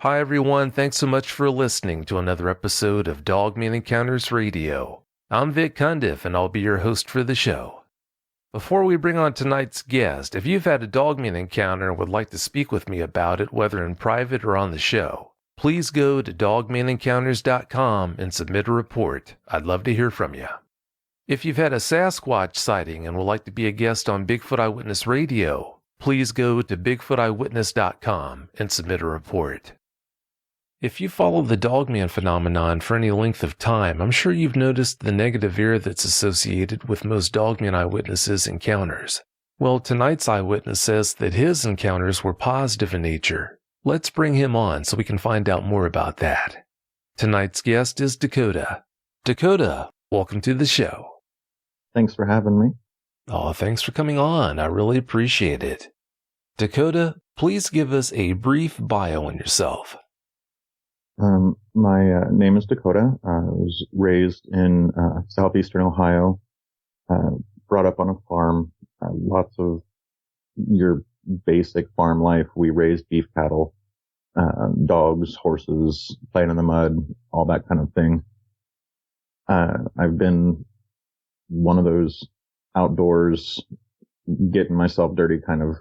Hi everyone, thanks so much for listening to another episode of Dogman Encounters Radio. I'm Vic Cundiff and I'll be your host for the show. Before we bring on tonight's guest, if you've had a Dogman encounter and would like to speak with me about it, whether in private or on the show, please go to dogmanencounters.com and submit a report. I'd love to hear from you. If you've had a Sasquatch sighting and would like to be a guest on Bigfoot Eyewitness Radio, please go to bigfooteyewitness.com and submit a report. If you follow the Dogman phenomenon for any length of time, I'm sure you've noticed the negative air that's associated with most Dogman eyewitnesses' encounters. Well, tonight's eyewitness says that his encounters were positive in nature. Let's bring him on so we can find out more about that. Tonight's guest is Dakota. Dakota, welcome to the show. Thanks for having me. Oh, thanks for coming on. I really appreciate it. Dakota, please give us a brief bio on yourself. My name is Dakota. I was raised in southeastern Ohio, brought up on a farm, lots of your basic farm life. We raised beef cattle, dogs, horses, playing in the mud, all that kind of thing. I've been one of those outdoors, getting myself dirty kind of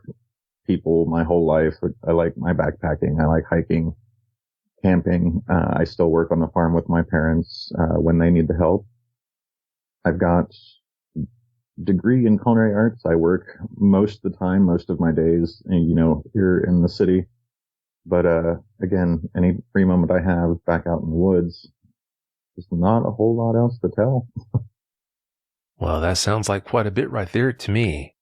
people my whole life. I like my backpacking. I like hiking. Camping. I still work on the farm with my parents when they need the help. I've got degree in culinary arts. I work most of the time, most of my days, here in the city. But again, any free moment I have back out in the woods, there's not a whole lot else to tell. Well, that sounds like quite a bit right there to me.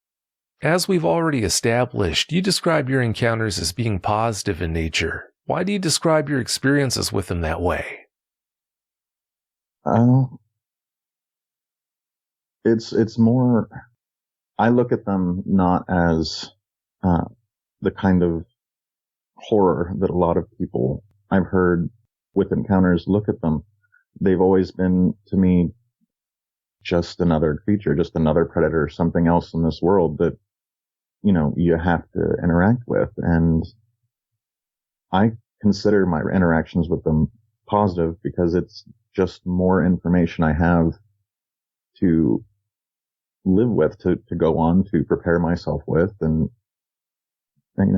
As we've already established, you describe your encounters as being positive in nature. Why do you describe your experiences with them that way? It's more, I look at them not as the kind of horror that a lot of people I've heard with encounters look at them. They've always been, to me, just another creature, just another predator, something else in this world that, you have to interact with. And I consider my interactions with them positive because it's just more information I have to live with, to go on, to prepare myself with. And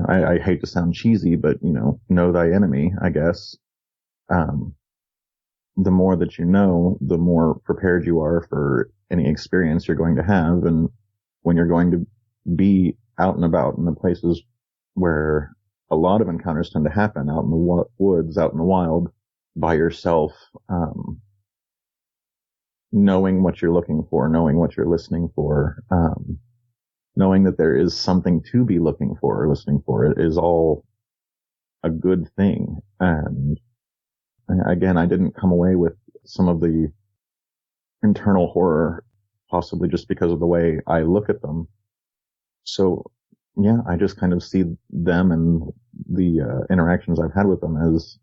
I hate to sound cheesy, but, know thy enemy, I guess. The more that you know, the more prepared you are for any experience you're going to have. And when you're going to be out and about in the places where a lot of encounters tend to happen, out in the woods, out in the wild, by yourself, knowing what you're looking for, knowing what you're listening for, knowing that there is something to be looking for or listening for, it is all a good thing. And again, I didn't come away with some of the internal horror, possibly just because of the way I look at them. So, yeah, I just kind of see them and the interactions I've had with them as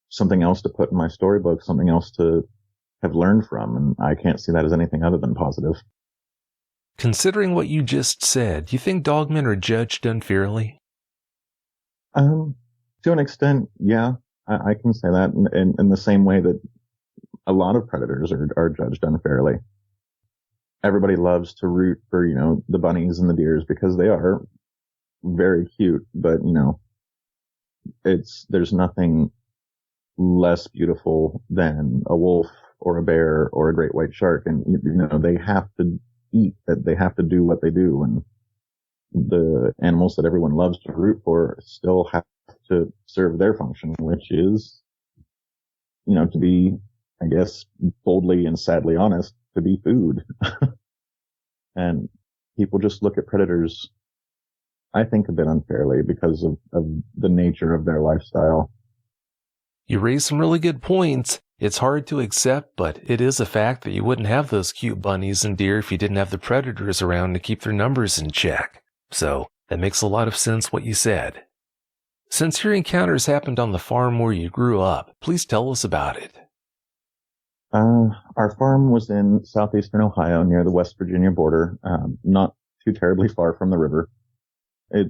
something else to put in my storybook, something else to have learned from, and I can't see that as anything other than positive. Considering what you just said, do you think dogmen are judged unfairly? To an extent, yeah, I can say that in the same way that a lot of predators are judged unfairly. Everybody loves to root for, the bunnies and the deers because they are very cute, but, there's nothing less beautiful than a wolf or a bear or a great white shark. And, they have to eat, that they have to do what they do. And the animals that everyone loves to root for still have to serve their function, which is, to be, I guess, boldly and sadly honest, to be food. And people just look at predators, I think, a bit unfairly because of the nature of their lifestyle. You raise some really good points. It's hard to accept, but it is a fact that you wouldn't have those cute bunnies and deer if you didn't have the predators around to keep their numbers in check. So that makes a lot of sense what you said. Since your encounters happened on the farm where you grew up, please tell us about it. Our farm was in southeastern Ohio near the West Virginia border, not too terribly far from the river.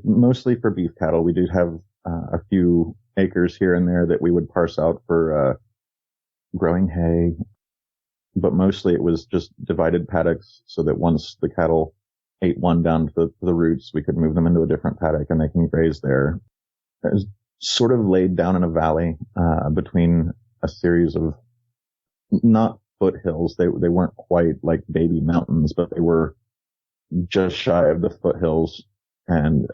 Mostly for beef cattle. We did have a few acres here and there that we would parse out for growing hay, but mostly it was just divided paddocks so that once the cattle ate one down to the roots, we could move them into a different paddock and they can graze there. It was sort of laid down in a valley between a series of not foothills. They weren't quite like baby mountains, but they were just shy of the foothills. And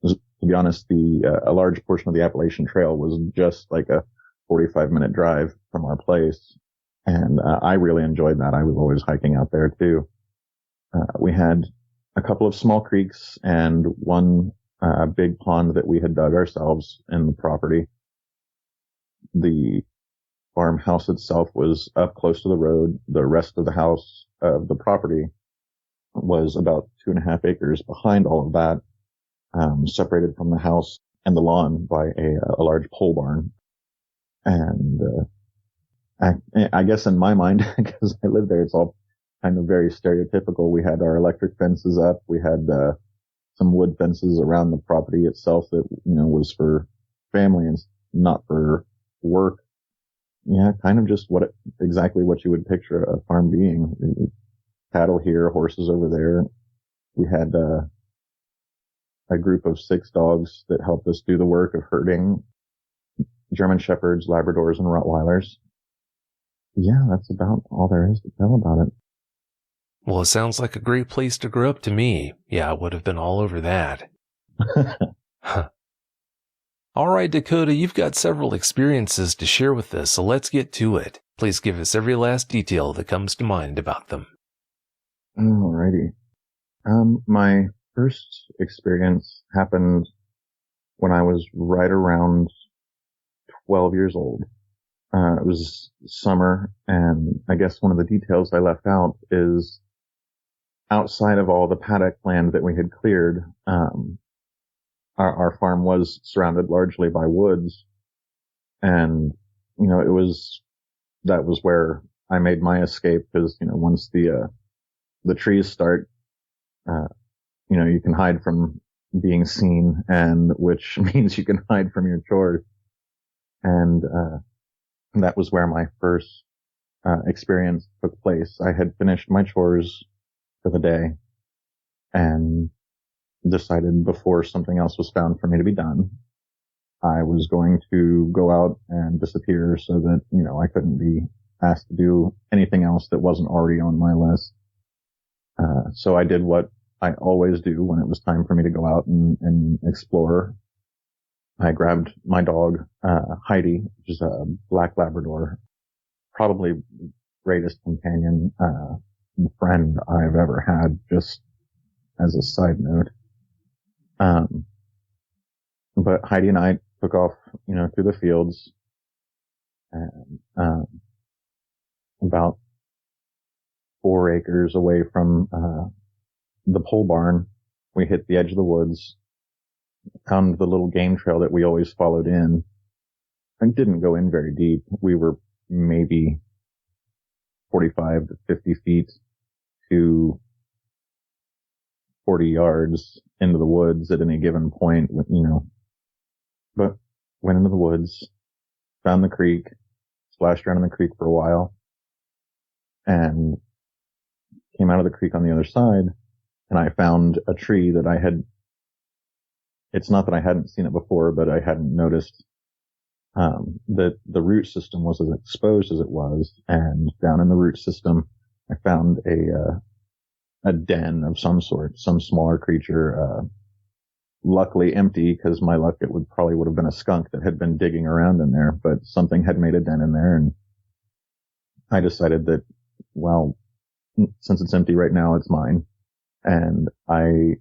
to be honest, a large portion of the Appalachian Trail was just like a 45-minute drive from our place. And I really enjoyed that. I was always hiking out there too. We had a couple of small creeks and one big pond that we had dug ourselves in the property. The farmhouse itself was up close to the road. The rest of the house of the property was about 2.5 acres behind all of that, separated from the house and the lawn by a large pole barn. And I guess in my mind, because I live there, it's all kind of very stereotypical. We had our electric fences up. We had some wood fences around the property itself that, was for family and not for work. Yeah, kind of just exactly what you would picture a farm being. Cattle here, horses over there. We had a group of 6 dogs that helped us do the work of herding. German Shepherds, Labradors, and Rottweilers. Yeah, that's about all there is to tell about it. Well, it sounds like a great place to grow up to me. Yeah, I would have been all over that. Huh. All right, Dakota, you've got several experiences to share with us, so let's get to it. Please give us every last detail that comes to mind about them. Alrighty. My first experience happened when I was right around 12 years old. It was summer, and I guess one of the details I left out is outside of all the paddock land that we had cleared, our farm was surrounded largely by woods. And, that was where I made my escape because, once the trees start, you can hide from being seen, and which means you can hide from your chores. And, that was where my first experience took place. I had finished my chores for the day and decided before something else was found for me to be done, I was going to go out and disappear so that, I couldn't be asked to do anything else that wasn't already on my list. So I did what I always do when it was time for me to go out and explore. I grabbed my dog, Heidi, which is a black Labrador, probably greatest companion, friend I've ever had, just as a side note. But Heidi and I took off, through the fields, and, about 4 acres away from, the pole barn, we hit the edge of the woods, found the little game trail that we always followed in, and didn't go in very deep. We were maybe 45 to 50 feet to 40 yards into the woods at any given point, but went into the woods, found the creek, splashed around in the creek for a while, and came out of the creek on the other side, and I found a tree that it's not that I hadn't seen it before, but I hadn't noticed that the root system was as exposed as it was, and down in the root system, I found a den of some sort, some smaller creature, luckily empty, because my luck, it would have been a skunk that had been digging around in there, but something had made a den in there, and I decided that, well, since it's empty right now, it's mine. And I,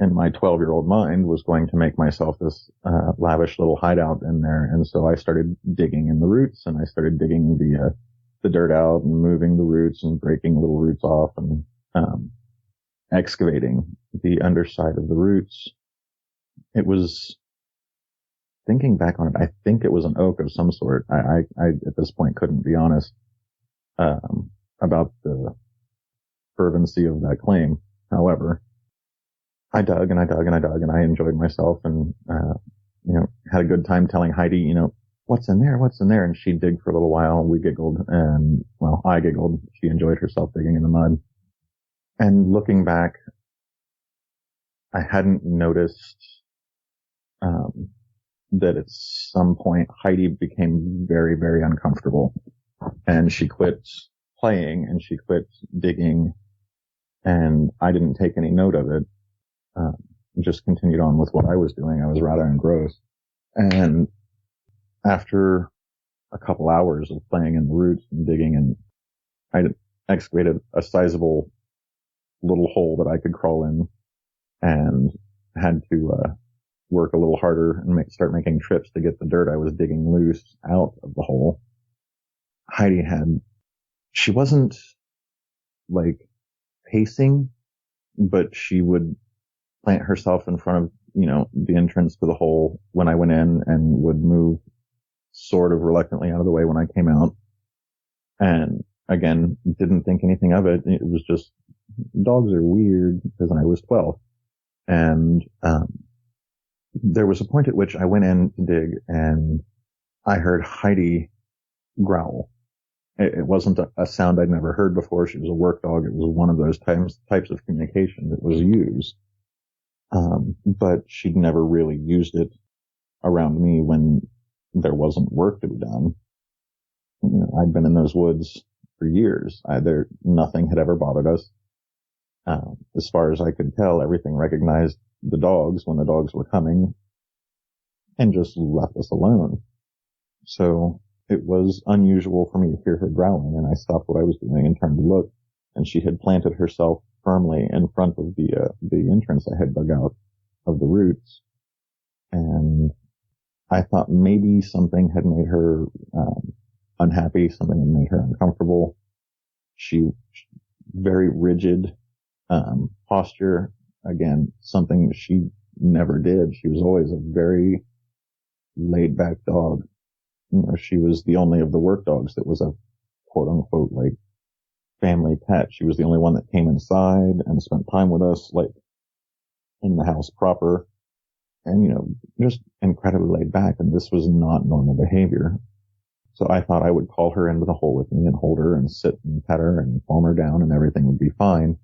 in my 12-year-old mind, was going to make myself this lavish little hideout in there. And so I started digging in the roots, and I started digging the dirt out and moving the roots and breaking little roots off and excavating the underside of the roots. It was, thinking back on it, I think it was an oak of some sort. I at this point couldn't be honest about the fervency of that claim. However, I dug and I dug and I dug, and I enjoyed myself, and had a good time telling Heidi, what's in there? What's in there? And she'd dig for a little while. We giggled and, well, I giggled. She enjoyed herself digging in the mud. And looking back, I hadn't noticed, that at some point Heidi became very, very uncomfortable and she quit playing and she quit digging, and I didn't take any note of it. Just continued on with what I was doing. I was rather engrossed. And after a couple hours of playing in the roots and digging, and I excavated a sizable little hole that I could crawl in, and had to work a little harder and start making trips to get the dirt I was digging loose out of the hole. Heidi she wasn't like pacing, but she would plant herself in front of, the entrance to the hole when I went in, and would move sort of reluctantly out of the way when I came out. And again, didn't think anything of it. It was just, dogs are weird, because I was 12. And, there was a point at which I went in to dig and I heard Heidi growl. It wasn't a sound I'd never heard before. She was a work dog. It was one of those types of communication that was used. But she'd never really used it around me when there wasn't work to be done. I'd been in those woods for years. Nothing had ever bothered us. As far as I could tell, everything recognized the dogs when the dogs were coming and just left us alone. So it was unusual for me to hear her growling, and I stopped what I was doing and turned to look, and she had planted herself firmly in front of the entrance I had dug out of the roots. And I thought maybe something had made her unhappy, something had made her uncomfortable. She very rigid posture. Again, something she never did. She was always a very laid back dog. She was the only of the work dogs that was a quote unquote like family pet. She was the only one that came inside and spent time with us, like in the house proper, and just incredibly laid back. And this was not normal behavior. So I thought I would call her into the hole with me and hold her and sit and pet her and calm her down, and everything would be fine.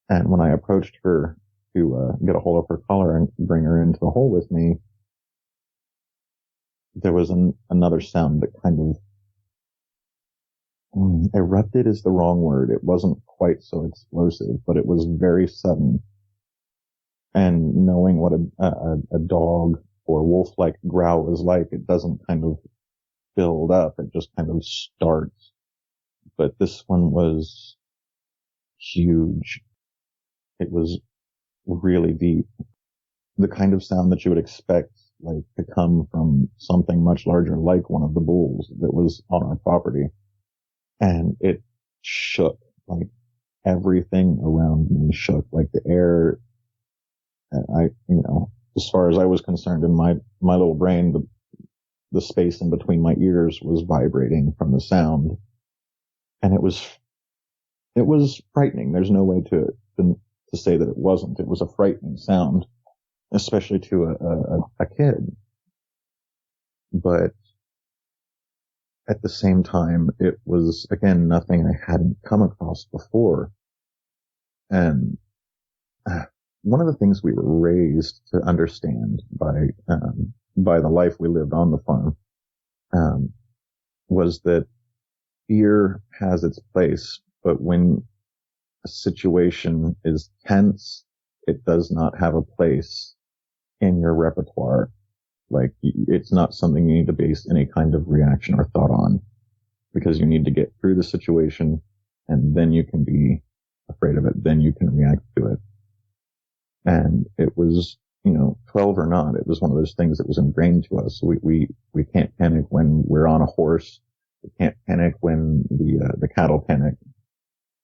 And when I approached her to get a hold of her collar and bring her into the hole with me, there was another sound that kind of erupted is the wrong word. It wasn't quite so explosive, but it was very sudden. And knowing what a dog or wolf-like growl is like, it doesn't kind of build up. It just kind of starts. But this one was huge. It was really deep. The kind of sound that you would expect, like, to come from something much larger, like one of the bulls that was on our property. And it shook, like everything around me shook, like the air. As far as I was concerned, in my little brain, the space in between my ears was vibrating from the sound. And it was frightening. There's no way to say that it wasn't. It was a frightening sound, especially to a kid. But at the same time, it was, again, nothing I hadn't come across before. And one of the things we were raised to understand by the life we lived on the farm, was that fear has its place, but when a situation is tense, it does not have a place in your repertoire. Like, it's not something you need to base any kind of reaction or thought on, because you need to get through the situation, and then you can be afraid of it, then you can react to it. And it was, 12 or not, it was one of those things that was ingrained to us. We can't panic when we're on a horse. We can't panic when the cattle panic,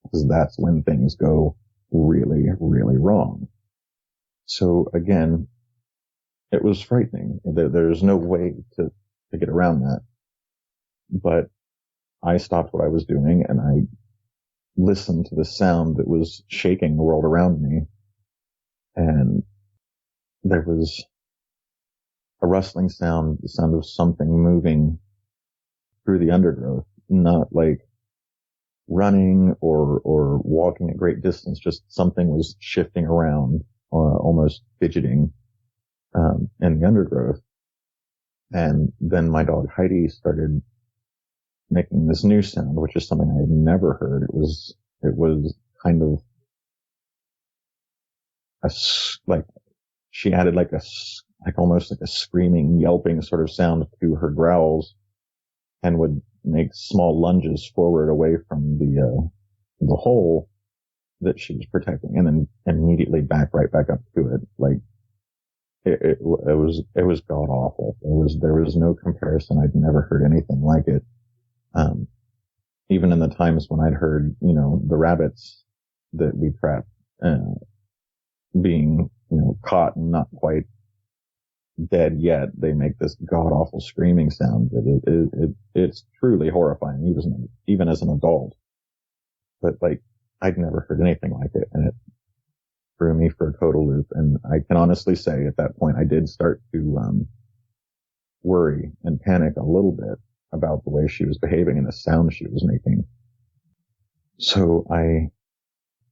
because that's when things go really, really wrong. So again, it was frightening. There's no way to get around that. But I stopped what I was doing and I listened to the sound that was shaking the world around me. And there was a rustling sound, the sound of something moving through the undergrowth, not like running or walking a great distance, just something was shifting around, almost fidgeting, in the undergrowth. And then my dog Heidi started making this new sound, which is something I had never heard. It was kind of like she added like almost like a screaming, yelping sort of sound to her growls, and would make small lunges forward away from the hole that she was protecting, and then immediately right back up to it. Like it was god awful. There was no comparison. I'd never heard anything like it. Even in the times when I'd heard, the rabbits that we trapped, being, caught and not quite dead yet, they make this god awful screaming sound. It's truly horrifying, even as an adult. But like, I'd never heard anything like it, and it threw me for a total loop. And I can honestly say at that point, I did start to, worry and panic a little bit about the way she was behaving and the sound she was making. So I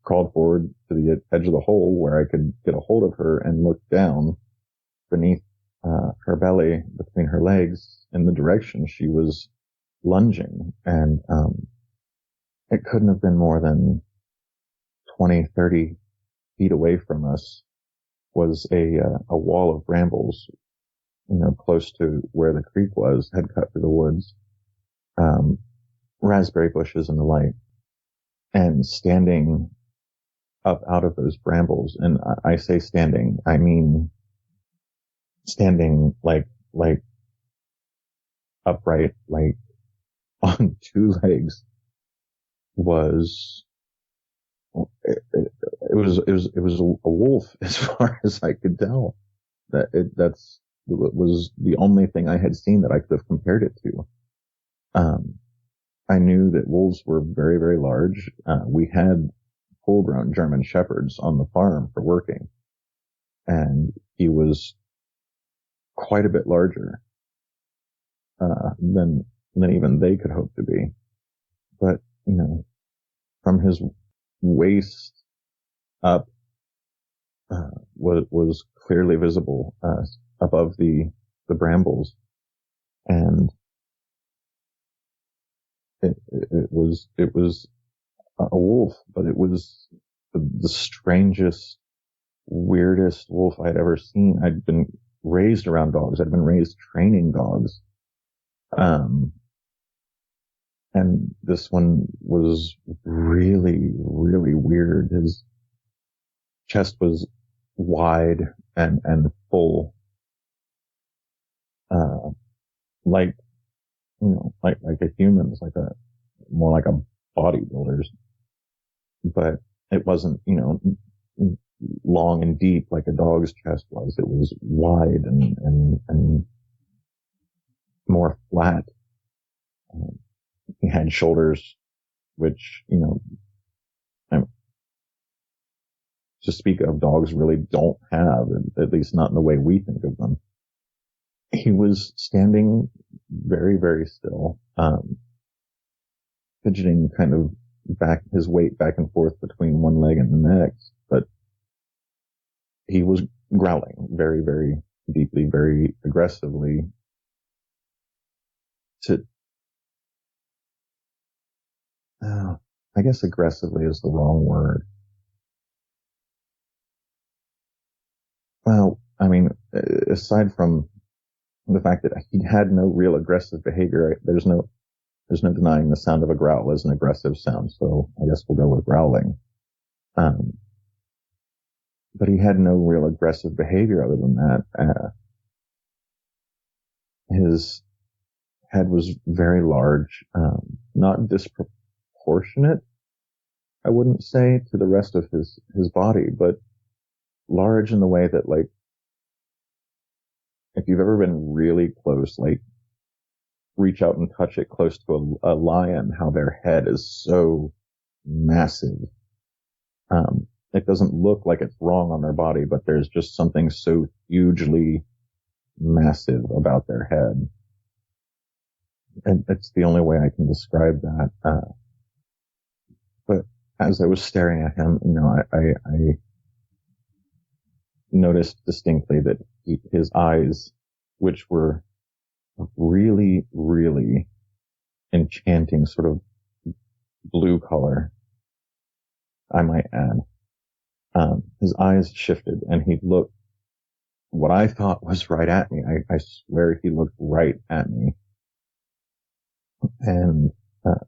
crawled forward to the edge of the hole where I could get a hold of her and look down beneath her belly, between her legs, in the direction she was lunging. And it couldn't have been more than 20, 30 feet away from us was a wall of brambles, close to where the creek was, had cut through the woods, raspberry bushes and the like. And standing up out of those brambles, and I say standing, I mean standing like upright, like on two legs, was it was a wolf as far as I could tell. That was the only thing I had seen that I could have compared it to. I knew that wolves were very, very large. We had full-grown German shepherds on the farm for working, and he was quite a bit larger than even they could hope to be. But from his waist up was clearly visible above the brambles, and it was a wolf, but it was the strangest, weirdest wolf I'd ever seen. I'd been raised around dogs. I'd been raised training dogs. And this one was really, really weird. His chest was wide and full, like a human's, more like a bodybuilder's, but it wasn't, long and deep like a dog's chest was. It was wide and more flat. He had shoulders, which, to speak of, dogs really don't have, at least not in the way we think of them. He was standing very, very still, fidgeting kind of his weight back and forth between one leg and the next, but he was growling very, very deeply, very aggressively. I guess aggressively is the wrong word. Well, I mean, aside from the fact that he had no real aggressive behavior, there's no denying the sound of a growl is an aggressive sound, so I guess we'll go with growling. But he had no real aggressive behavior other than that. His head was very large, not disproportionate, I wouldn't say, to the rest of his body, but large in the way that, like, if you've ever been really close, like, reach out and touch it close to a lion, how their head is so massive. It doesn't look like it's wrong on their body, but there's just something so hugely massive about their head. And it's the only way I can describe that. But as I was staring at him, I noticed distinctly that his eyes, which were really, really enchanting sort of blue color, I might add, his eyes shifted and he looked what I thought was right at me. I swear he looked right at me. And,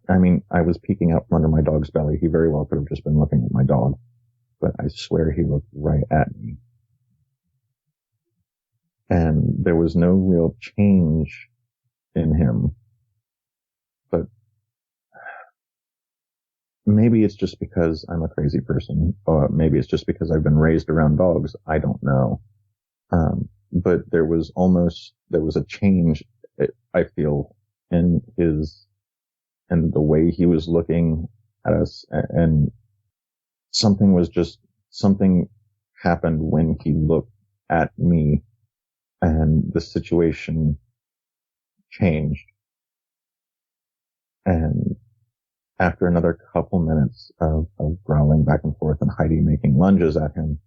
I was peeking out from under my dog's belly. He very well could have just been looking at my dog, but I swear he looked right at me. And there was no real change in him, but maybe it's just because I'm a crazy person, or maybe it's just because I've been raised around dogs. I don't know. But there was a change, I feel, in the way he was looking at us, and something happened when he looked at me, and the situation changed. And after another couple minutes of growling back and forth and Heidi making lunges at him,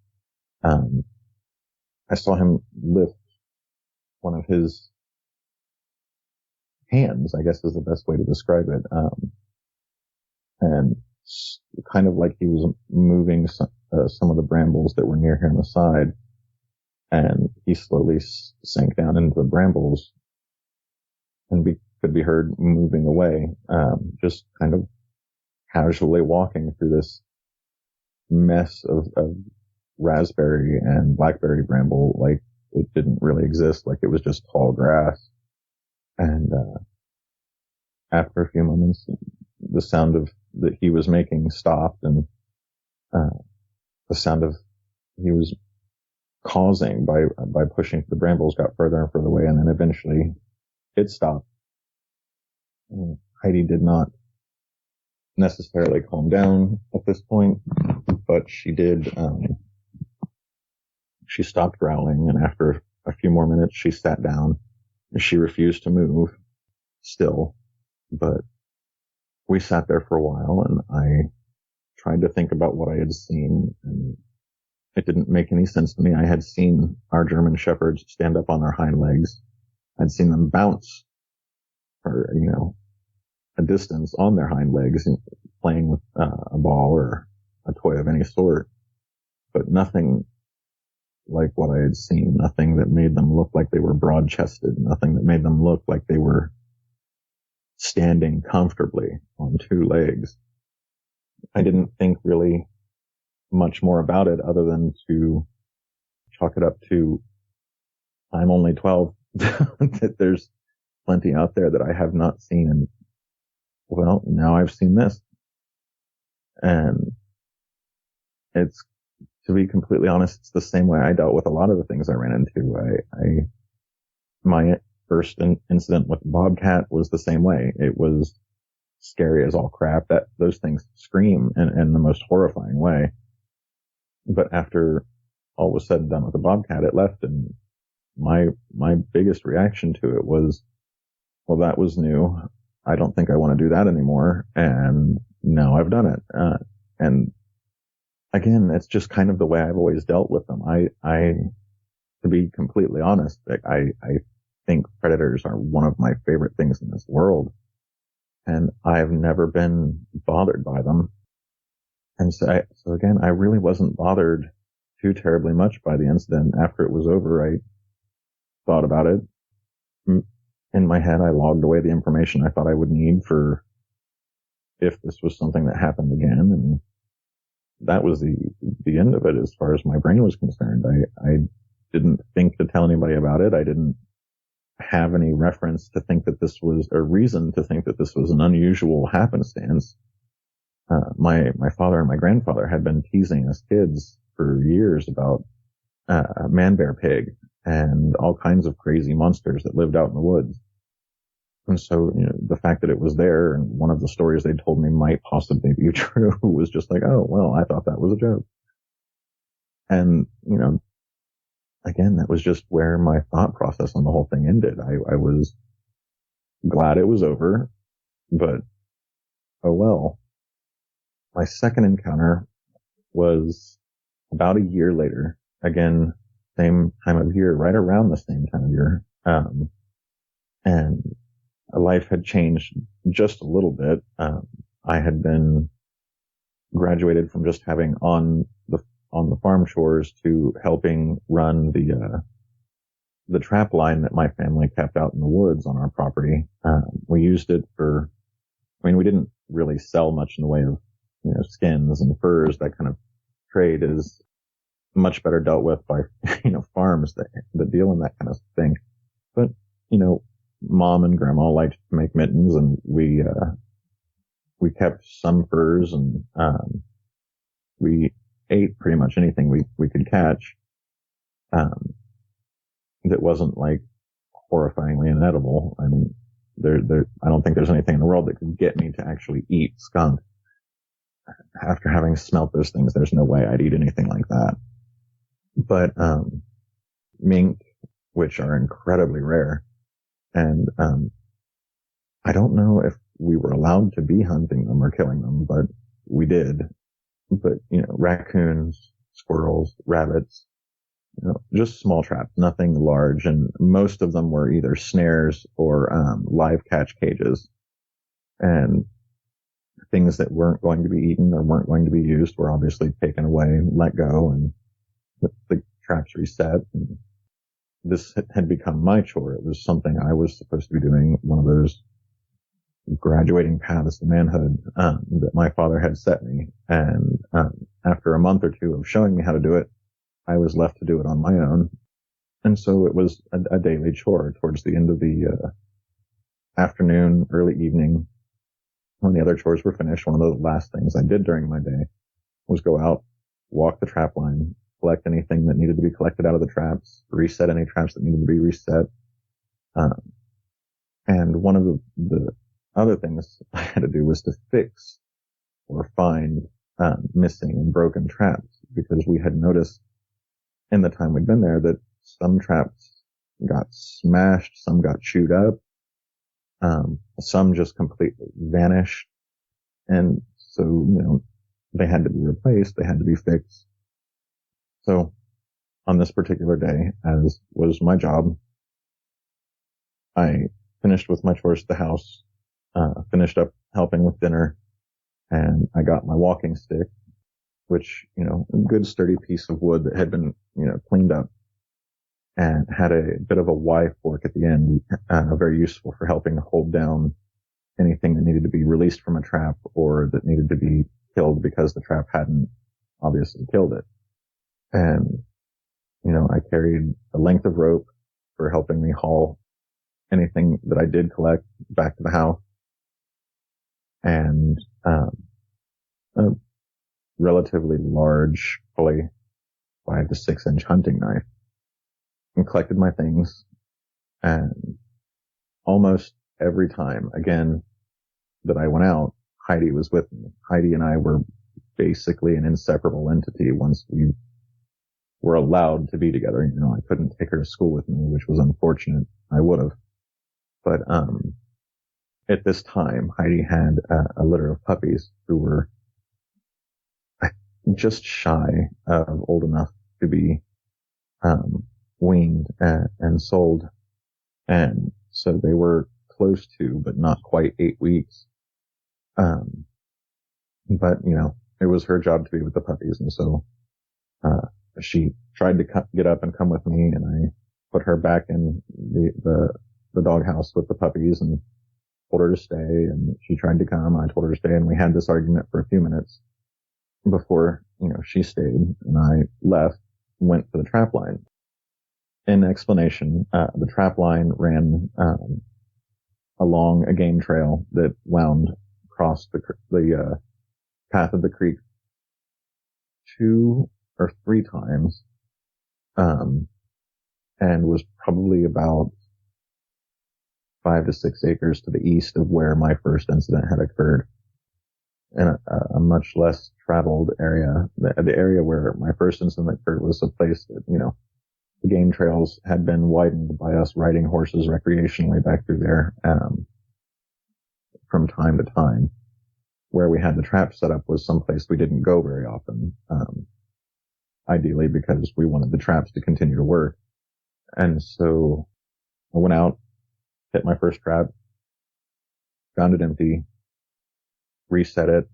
I saw him lift one of his hands, I guess is the best way to describe it, and kind of like he was moving some of the brambles that were near him aside, and he slowly sank down into the brambles and could be heard moving away, just kind of casually walking through this mess of raspberry and blackberry bramble, like it didn't really exist, like it was just tall grass. And after a few moments, the sound that he was making stopped, and the sound of he was causing by pushing the brambles got further and further away, and then eventually it stopped. And Heidi did not necessarily calm down at this point, but she did. She stopped growling, and after a few more minutes, she sat down. She refused to move still, but we sat there for a while, and I tried to think about what I had seen, and it didn't make any sense to me. I had seen our German shepherds stand up on their hind legs. I'd seen them bounce for, a distance on their hind legs, playing with a ball or a toy of any sort, but nothing like what I had seen, nothing that made them look like they were broad-chested, nothing that made them look like they were standing comfortably on two legs. I didn't think really much more about it other than to chalk it up to, I'm only 12, that there's plenty out there that I have not seen, and well, now I've seen this. And it's, to be completely honest, it's the same way I dealt with a lot of the things I ran into. My first incident with the bobcat was the same way. It was scary as all crap. Those things scream in the most horrifying way. But after all was said and done with the bobcat, it left, and my biggest reaction to it was, well, that was new. I don't think I want to do that anymore. And now I've done it. And again, it's just kind of the way I've always dealt with them. To be completely honest, I think predators are one of my favorite things in this world, and I've never been bothered by them. And so again, I really wasn't bothered too terribly much by the incident. After it was over, I thought about it. In my head, I logged away the information I thought I would need for if this was something that happened again, and that was the end of it as far as my brain was concerned. I didn't think to tell anybody about it. I didn't have any reference to think that this was a reason to think that this was an unusual happenstance. My father and my grandfather had been teasing us kids for years about a man-bear pig and all kinds of crazy monsters that lived out in the woods. And so, the fact that it was there and one of the stories they told me might possibly be true was just like, oh, well, I thought that was a joke. And, again, that was just where my thought process on the whole thing ended. I was glad it was over, but oh well. My second encounter was about a year later. Again, same time of year, right around the same time of year. And life had changed just a little bit. I had been graduated from just having on the farm chores to helping run the trap line that my family kept out in the woods on our property. We used it we didn't really sell much in the way of, skins and furs. That kind of trade is much better dealt with by, farms that deal in that kind of thing. But, mom and grandma liked to make mittens, and we kept some furs, and, we ate pretty much anything we could catch, that wasn't like horrifyingly inedible. I mean, I don't think there's anything in the world that could get me to actually eat skunk. After having smelt those things, there's no way I'd eat anything like that. But, mink, which are incredibly rare, and, I don't know if we were allowed to be hunting them or killing them, but we did. But, raccoons, squirrels, rabbits, just small traps, nothing large. And most of them were either snares or, live catch cages. And things that weren't going to be eaten or weren't going to be used were obviously taken away, let go, and the traps reset. And this had become my chore. It was something I was supposed to be doing, one of those graduating paths to manhood, that my father had set me. And, after a month or two of showing me how to do it, I was left to do it on my own. And so it was a daily chore towards the end of the, afternoon, early evening, when the other chores were finished. One of those last things I did during my day was go out, walk the trap line, collect anything that needed to be collected out of the traps, reset any traps that needed to be reset. And one of the other things I had to do was to fix or find, missing and broken traps, because we had noticed in the time we'd been there that some traps got smashed, some got chewed up, some just completely vanished. And so, they had to be replaced, they had to be fixed. So on this particular day, as was my job, I finished with my chores at the house, finished up helping with dinner, and I got my walking stick, which, a good sturdy piece of wood that had been, cleaned up, and had a bit of a Y fork at the end, very useful for helping to hold down anything that needed to be released from a trap or that needed to be killed because the trap hadn't obviously killed it. And, I carried a length of rope for helping me haul anything that I did collect back to the house, and, a relatively large, probably 5 to 6 inch hunting knife, and collected my things. And almost every time, again, that I went out, Heidi was with me. Heidi and I were basically an inseparable entity once we were allowed to be together. I couldn't take her to school with me, which was unfortunate. I would have. But, at this time, Heidi had a litter of puppies who were just shy of old enough to be, weaned and sold. And so they were close to, but not quite 8 weeks. But, it was her job to be with the puppies. And so, she tried to get up and come with me, and I put her back in the doghouse with the puppies and told her to stay. And she tried to come, I told her to stay, and we had this argument for a few minutes before, she stayed, and I left, went to the trap line. In explanation, the trap line ran, along a game trail that wound across the path of the creek 2 or 3 times, and was probably about 5 to 6 acres to the east of where my first incident had occurred, in a much less traveled area. The area where my first incident occurred was a place that, the game trails had been widened by us riding horses recreationally back through there, from time to time. Where we had the trap set up was someplace we didn't go very often, ideally because we wanted the traps to continue to work. And so I went out, hit my first trap, found it empty, reset it,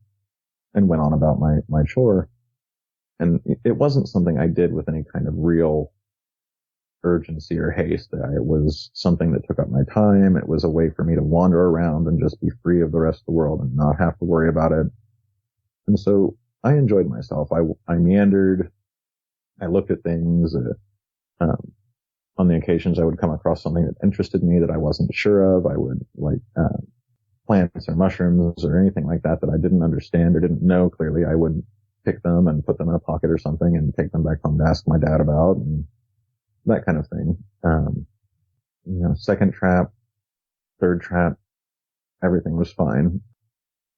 and went on about my chore. And it wasn't something I did with any kind of real urgency or haste. It was something that took up my time. It was a way for me to wander around and just be free of the rest of the world and not have to worry about it. And so I enjoyed myself. I meandered. I looked at things. On the occasions I would come across something that interested me that I wasn't sure of. I would like plants or mushrooms or anything like that I didn't understand or didn't know clearly. I would pick them and put them in a pocket or something and take them back home to ask my dad about, and that kind of thing. Second trap, third trap, everything was fine.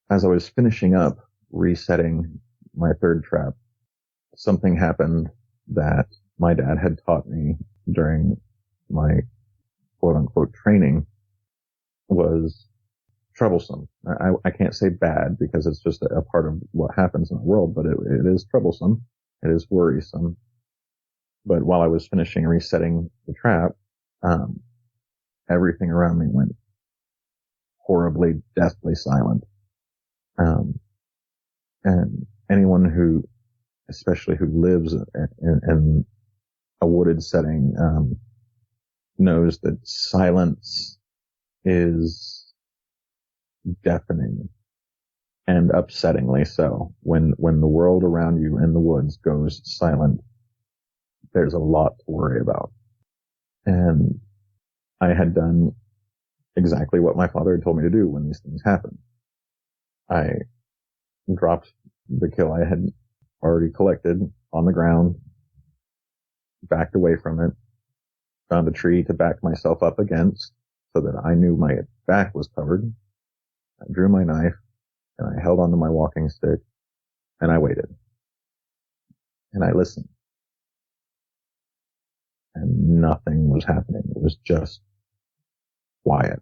As I was finishing up resetting my third trap, something happened that my dad had taught me during my quote unquote training was troublesome. I can't say bad because it's just a part of what happens in the world, but it is troublesome. It is worrisome. But while I was finishing resetting the trap, everything around me went horribly, deathly silent. And anyone especially who lives in a wooded setting, knows that silence is deafening and upsettingly so. When the world around you in the woods goes silent, there's a lot to worry about. And I had done exactly what my father had told me to do when these things happened. I dropped the kill I had already collected on the ground, backed away from it, found a tree to back myself up against so that I knew my back was covered. I drew my knife and I held onto my walking stick and I waited. And I listened. And nothing was happening. It was just quiet.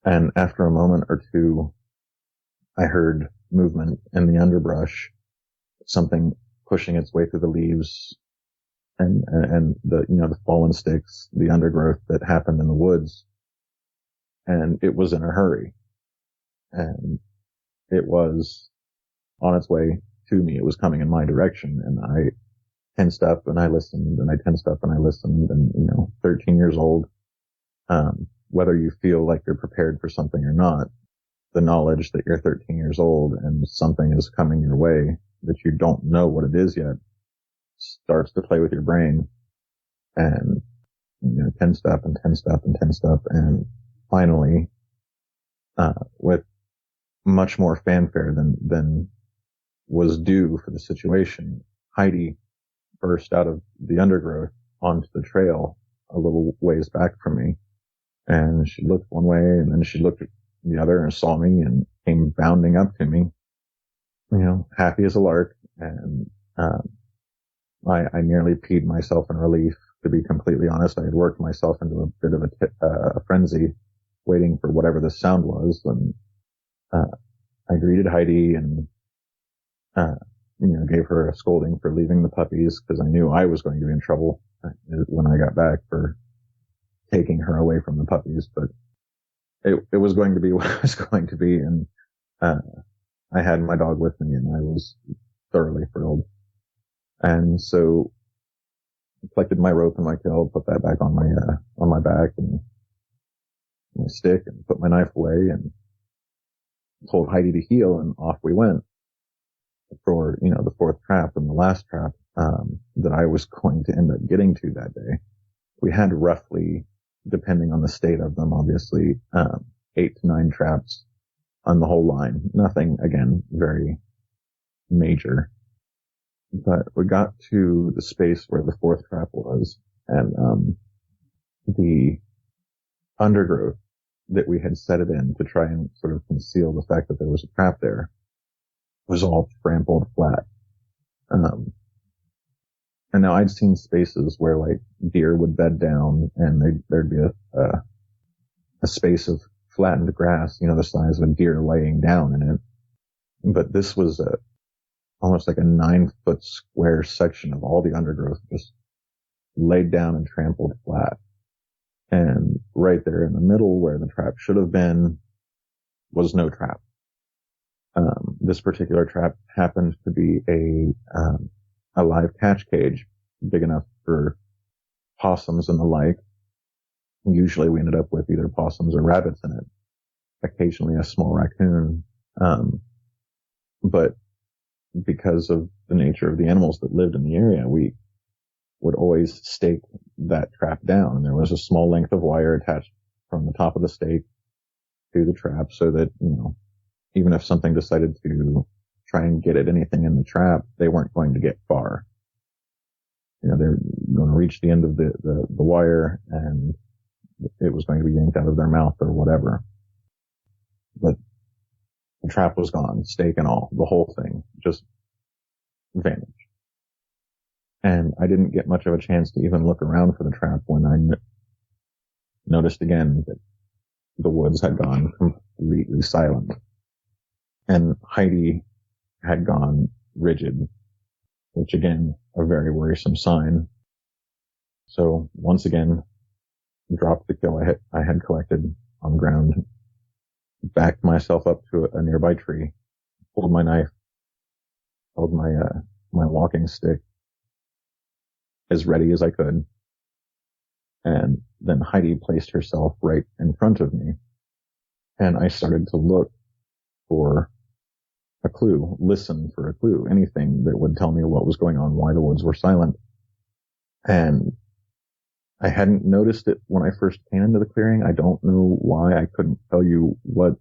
And after a moment or two, I heard movement in the underbrush, something pushing its way through the leaves and the fallen sticks, the undergrowth that happened in the woods. And it was in a hurry. And it was on its way to me. It was coming in my direction. And I tensed up and I listened and I tensed up and I listened. And, 13 years old, whether you feel like you're prepared for something or not, the knowledge that you're 13 years old and something is coming your way that you don't know what it is yet starts to play with your brain. And, tensed up and tensed up and tensed up. And finally, with much more fanfare than was due for the situation, Heidi burst out of the undergrowth onto the trail a little ways back from me. And she looked one way and then she looked at the other and saw me and came bounding up to me, happy as a lark. And, I nearly peed myself in relief. To be completely honest, I had worked myself into a bit of a frenzy waiting for whatever the sound was. And, I greeted Heidi and, gave her a scolding for leaving the puppies because I knew I was going to be in trouble when I got back for taking her away from the puppies. But it was going to be what it was going to be. And, I had my dog with me and I was thoroughly thrilled. And so I collected my rope and my kill, put that back on my back and my stick and put my knife away and told Heidi to heel and off we went for, the fourth trap and the last trap, that I was going to end up getting to that day. We had roughly, depending on the state of them, obviously, 8 to 9 traps on the whole line. Nothing, again, very major. But we got to the space where the fourth trap was, and the undergrowth that we had set it in to try and sort of conceal the fact that there was a trap there was all trampled flat. And now I'd seen spaces where like deer would bed down and there'd be a space of flattened grass, the size of a deer laying down in it. But this was almost like a 9-foot square section of all the undergrowth just laid down and trampled flat. And right there in the middle where the trap should have been was no trap. This particular trap happened to be a live catch cage big enough for possums and the like. Usually we ended up with either possums or rabbits in it. Occasionally a small raccoon. But because of the nature of the animals that lived in the area, we would always stake that trap down. And there was a small length of wire attached from the top of the stake to the trap so that, even if something decided to try and get at anything in the trap, they weren't going to get far. They're going to reach the end of the wire and it was going to be yanked out of their mouth or whatever. But the trap was gone, stake and all, the whole thing just vanished. And I didn't get much of a chance to even look around for the trap when I noticed again that the woods had gone completely silent. And Heidi had gone rigid, which again, a very worrisome sign. So once again, dropped the kill I had collected on the ground, backed myself up to a nearby tree, pulled my knife, held my walking stick as ready as I could, and then Heidi placed herself right in front of me, and I started to look for a clue, listen for a clue, anything that would tell me what was going on, why the woods were silent. And I hadn't noticed it when I first came into the clearing. I don't know why. I couldn't tell you what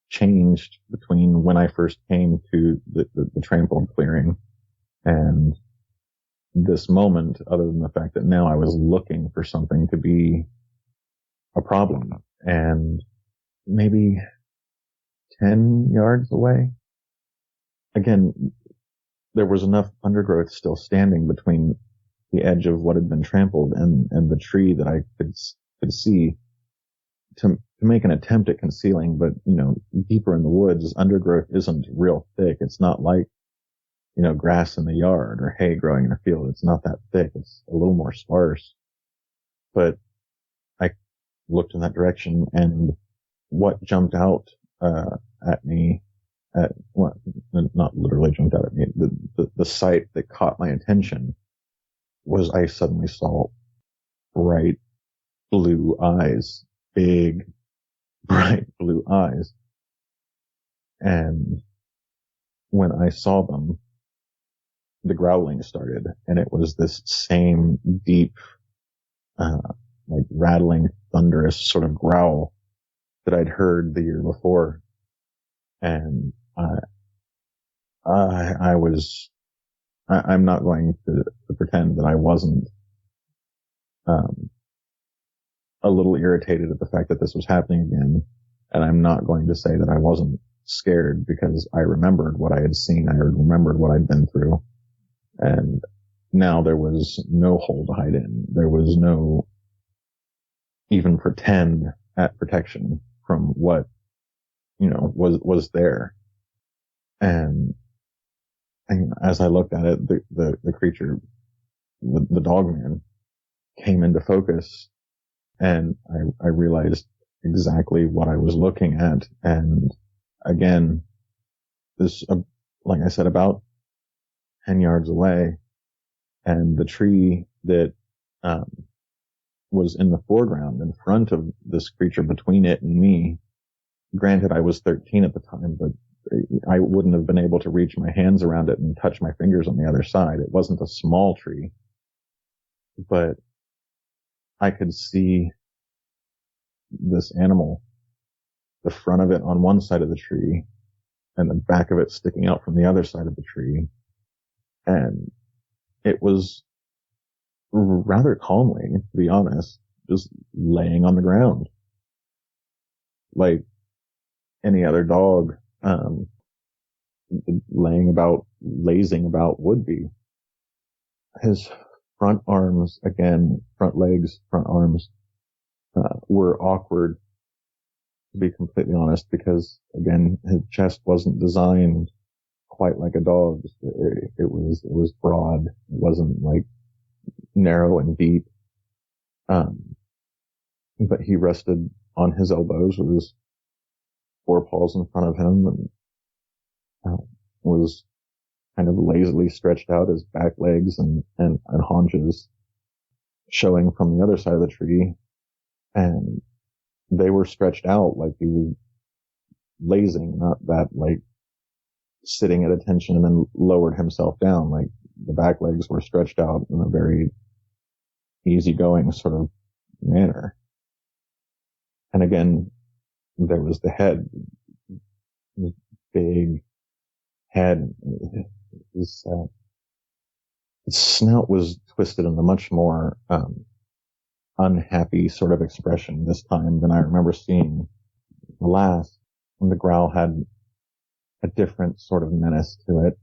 changed between when I first came to the trampled clearing and this moment, other than the fact that now I was looking for something to be a problem. And maybe 10 yards away, again, there was enough undergrowth still standing between the edge of what had been trampled and the tree that I could see to make an attempt at concealing. But, deeper in the woods, undergrowth isn't real thick. It's not like, grass in the yard or hay growing in a field. It's not that thick. It's a little more sparse. But I looked in that direction, and what jumped out at me, not literally jumped out at me, the sight that caught my attention was I suddenly saw bright blue eyes, big, bright blue eyes. And when I saw them, the growling started, and it was this same deep, like rattling, thunderous sort of growl that I'd heard the year before. And I'm not going to pretend that I wasn't, a little irritated at the fact that this was happening again. And I'm not going to say that I wasn't scared, because I remembered what I had seen. I remembered what I'd been through. And now there was no hole to hide in. There was no even pretend at protection from what, was there. And as I looked at it, the creature, the Dogman, came into focus, and I realized exactly what I was looking at. And again, this, like I said, about 10 yards away, and the tree that was in the foreground in front of this creature, between it and me. Granted, I was 13 at the time, but I wouldn't have been able to reach my hands around it and touch my fingers on the other side. It wasn't a small tree, but I could see this animal, the front of it on one side of the tree and the back of it sticking out from the other side of the tree. And it was rather calmly, to be honest, just laying on the ground like any other dog, lazing about would be. His front arms, again, front legs, front arms, were awkward, to be completely honest, because again, his chest wasn't designed quite like a dog's. It was broad. It wasn't like narrow and deep. But he rested on his elbows with his forepaws in front of him, and was kind of lazily stretched out, his back legs and haunches showing from the other side of the tree. And they were stretched out like he was lazing, not that like sitting at attention and then lowered himself down. Like the back legs were stretched out in a very easygoing sort of manner. And again, there was the head, this big head. His snout was twisted in a much more unhappy sort of expression this time than I remember seeing last, when the growl had a different sort of menace to it.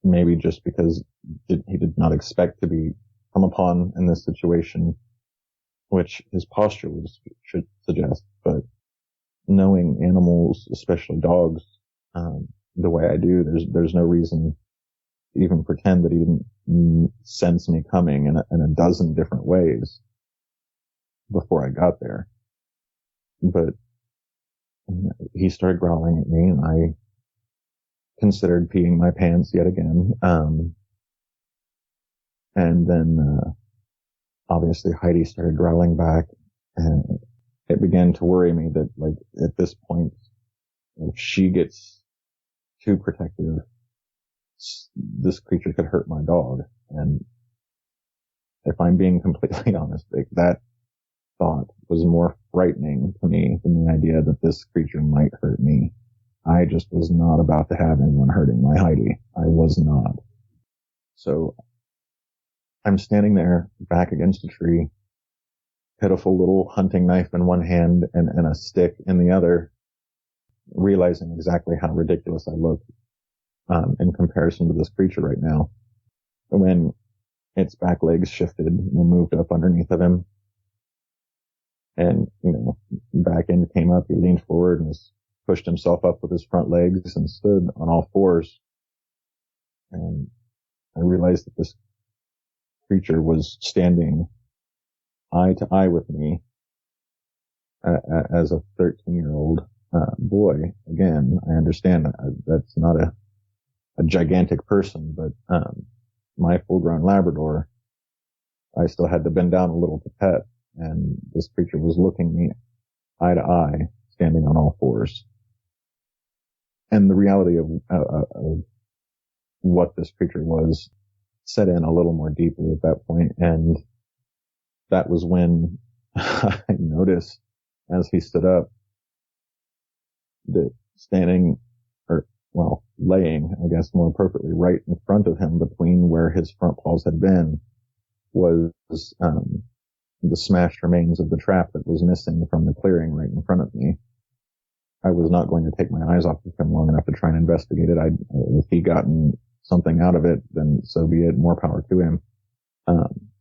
Maybe just because he did not expect to be come upon in this situation, which his posture should suggest. But knowing animals, especially dogs, the way I do, there's no reason to even pretend that he didn't sense me coming in a dozen different ways before I got there. But he started growling at me, and I considered peeing my pants yet again. And then obviously Heidi started growling back, and it began to worry me that, like, at this point, if she gets too protective, this creature could hurt my dog. And if I'm being completely honest, like, that thought was more frightening to me than the idea that this creature might hurt me. I just was not about to have anyone hurting my Heidi. I was not. So I'm standing there, back against a tree, pitiful little hunting knife in one hand and a stick in the other, realizing exactly how ridiculous I look in comparison to this creature right now. When its back legs shifted and moved up underneath of him, and, back end came up, he leaned forward and pushed himself up with his front legs and stood on all fours. And I realized that this creature was standing eye to eye with me as a 13-year-old boy. Again, I understand that's not a gigantic person, but my full-grown Labrador, I still had to bend down a little to pet, and this creature was looking me eye to eye, standing on all fours. And the reality of what this creature was set in a little more deeply at that point, and that was when I noticed, as he stood up, that laying, I guess more appropriately, right in front of him, between where his front paws had been, was the smashed remains of the trap that was missing from the clearing right in front of me. I was not going to take my eyes off of him long enough to try and investigate it. If he gotten something out of it, then so be it, more power to him.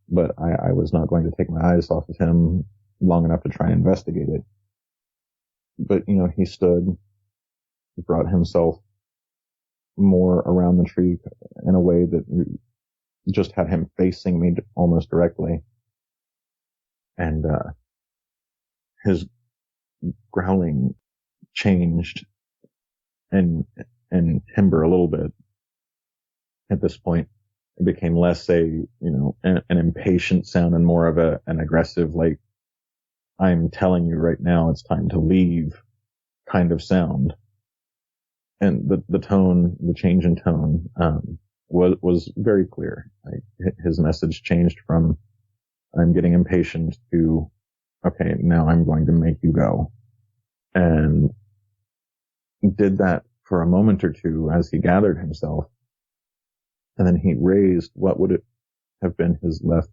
But I was not going to take my eyes off of him long enough to try and investigate it. But, he stood, brought himself more around the tree in a way that just had him facing me almost directly. And, his growling changed in timbre a little bit. At this point, it became less an impatient sound and more of an aggressive, like, I'm telling you right now it's time to leave kind of sound. And the tone, the change in tone, was very clear. Like, his message changed from, I'm getting impatient, to, okay, now I'm going to make you go. And did that for a moment or two as he gathered himself. And then he raised what would have been his left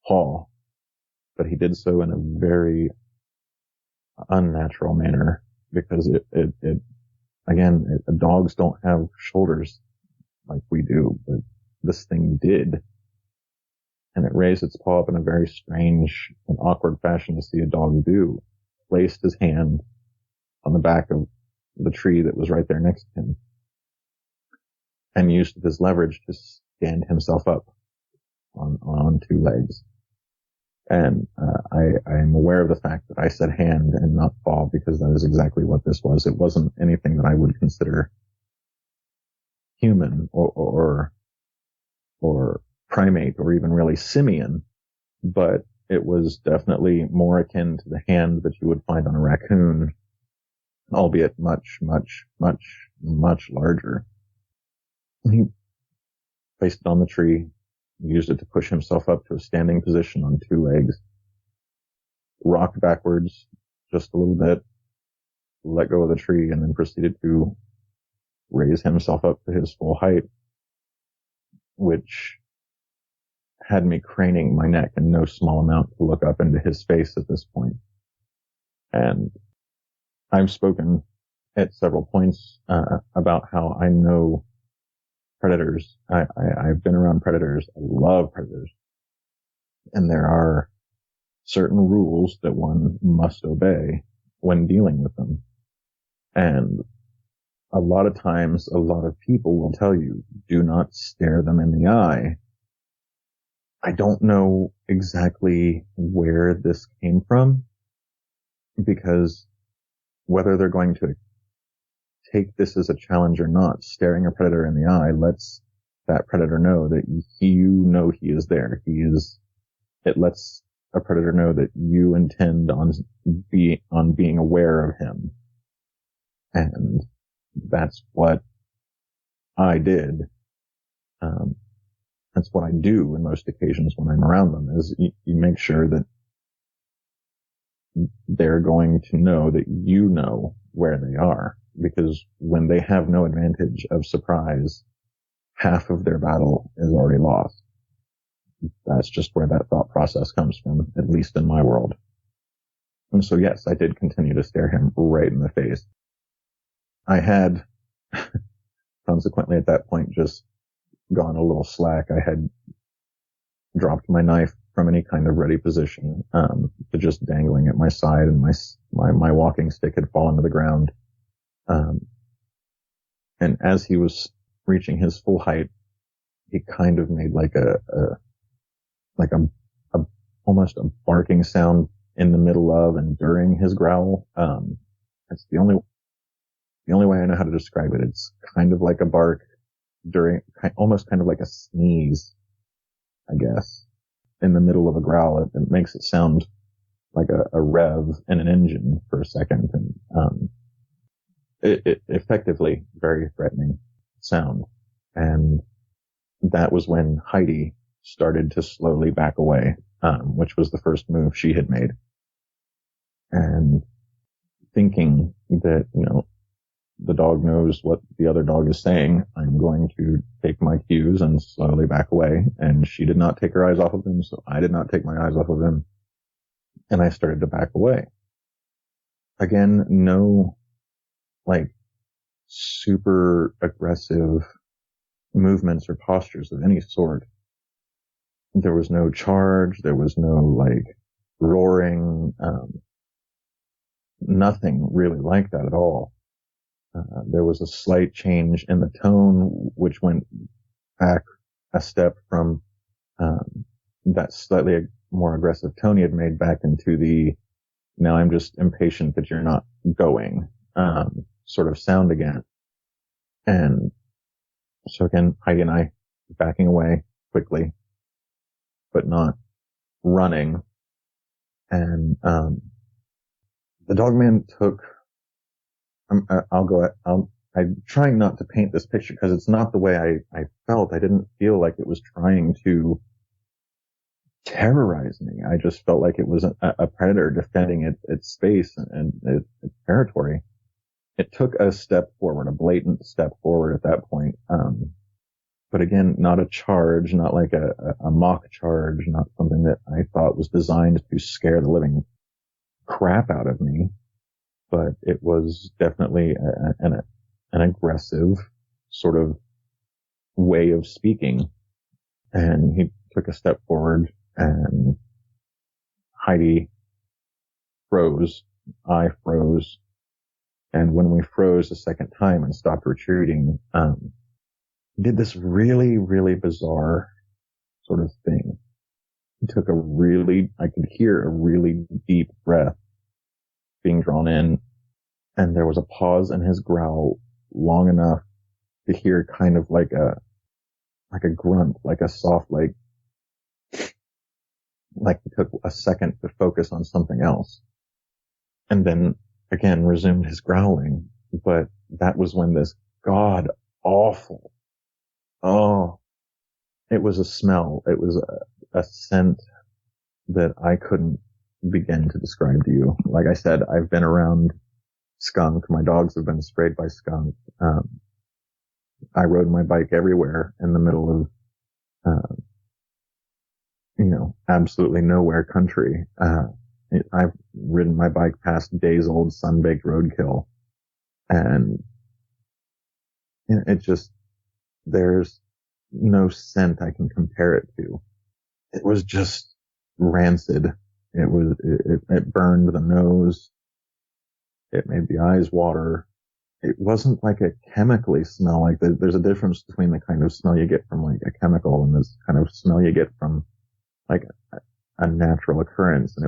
paw, but he did so in a very unnatural manner, because dogs don't have shoulders like we do, but this thing did. and it raised its paw up in a very strange and awkward fashion to see a dog do, placed his hand on the back of the tree that was right there next to him, and used it as leverage to stand himself up on two legs. And I am aware of the fact that I said hand and not paw, because that is exactly what this was. It wasn't anything that I would consider human or primate or even really simian, but it was definitely more akin to the hand that you would find on a raccoon, albeit much, much, much, much larger. He placed it on the tree, used it to push himself up to a standing position on two legs, rocked backwards just a little bit, let go of the tree, and then proceeded to raise himself up to his full height, which had me craning my neck in no small amount to look up into his face at this point. And I've spoken at several points about how I know predators. I've been around predators. I love predators. And there are certain rules that one must obey when dealing with them. And a lot of times, a lot of people will tell you, do not stare them in the eye. I don't know exactly where this came from, because whether they're going to take this as a challenge or not, staring a predator in the eye lets that predator know that you know he is there. It lets a predator know that you intend on being aware of him. And that's what I did. That's what I do in most occasions when I'm around them, is you make sure that they're going to know that you know where they are. Because when they have no advantage of surprise, half of their battle is already lost. That's just where that thought process comes from, at least in my world. And so yes, I did continue to stare him right in the face. I had consequently at that point just gone a little slack. I had dropped my knife from any kind of ready position, to just dangling at my side, and my walking stick had fallen to the ground. And as he was reaching his full height, he kind of made like almost a barking sound in the middle of and during his growl. It's the only way I know how to describe it. It's kind of like a bark almost kind of like a sneeze, I guess, in the middle of a growl. It makes it sound like a rev in an engine for a second. And, it effectively very threatening sound. And that was when Heidi started to slowly back away, which was the first move she had made. And thinking that, the dog knows what the other dog is saying, I'm going to take my cues and slowly back away. And she did not take her eyes off of him, so I did not take my eyes off of him. And I started to back away. Again, no super aggressive movements or postures of any sort. There was no charge. There was no roaring. Nothing really like that at all. There was a slight change in the tone, which went back a step from that slightly more aggressive tone he had made back into the now I'm just impatient that you're not going sort of sound again. And so again, Heidi and I backing away quickly, but not running. And the Dogman took I'm trying not to paint this picture because it's not the way I felt. I didn't feel like it was trying to terrorize me. I just felt like it was a predator defending its space and its territory. It took a step forward, a blatant step forward at that point. But again, not a charge, not like a mock charge, not something that I thought was designed to scare the living crap out of me. But it was definitely an aggressive sort of way of speaking. And he took a step forward, and Heidi froze. I froze. And when we froze a second time and stopped retreating, did this really, really bizarre sort of thing. He took I could hear a really deep breath being drawn in, and there was a pause in his growl long enough to hear kind of like a grunt, like a soft, like he took a second to focus on something else. And then again resumed his growling. But that was when this god awful, it was a smell. It was a scent that I couldn't begin to describe to you. Like I said, I've been around skunk. My dogs have been sprayed by skunk. I rode my bike everywhere in the middle of, absolutely nowhere country. I've ridden my bike past days old sun-baked roadkill, and it just, there's no scent I can compare it to. It was just rancid. It burned the nose. It made the eyes water. It wasn't like a chemically smell. Like there's a difference between the kind of smell you get from like a chemical and this kind of smell you get from like a natural occurrence. And